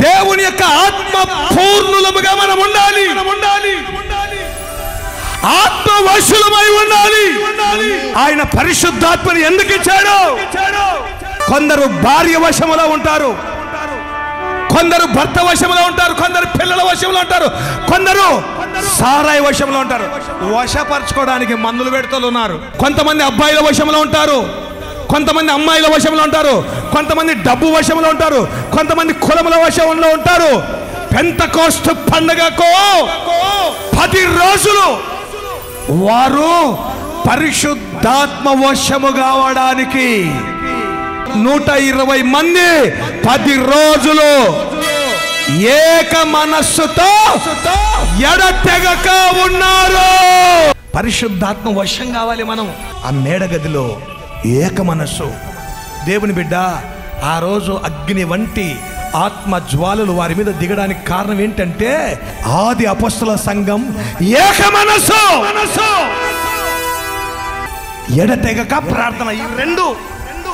దేవుని యొక్క ఆత్మ పూర్ణులముగా మనం ఉండాలి. ఆత్మ వశులమై ఉండాలి. ఆయన పరిశుద్ధాత్మని ఎందుకు ఇచ్చాడు? కొందరు భార్య వశములో ఉంటారు, కొందరు భర్త వశంలో ఉంటారు, కొందరు పిల్లల వశంలో ఉంటారు, కొందరు సారాయి వశంలో ఉంటారు. వశపరచుకోవడానికి మందులు పెడుతూ ఉన్నారు. కొంతమంది అబ్బాయిల వశంలో ఉంటారు, కొంతమంది అమ్మాయిల వశంలో ఉంటారు, కొంతమంది డబ్బు వశంలో ఉంటారు, కొంతమంది కులముల వశంలో ఉంటారు. పెంతెకోస్తు పండుగకు 10 రోజులు వారు పరిశుద్ధాత్మ వశము కావడానికి 120 మంది 10 రోజులు ఏక మనస్సుతో ఎడతెగక ఉన్నారు. పరిశుద్ధాత్మ వశం కావాలి. మనం ఆ మేడగదిలో ఏక మనస్సు. దేవుని బిడ్డ, ఆ రోజు అగ్ని వంటి ఆత్మ జ్వాలలు వారి మీద దిగడానికి కారణం ఏంటంటే ఆది అపొస్తలుల సంఘం ఏక మనస్సు, ఎడతెగక ప్రార్థన. ఈ రెండు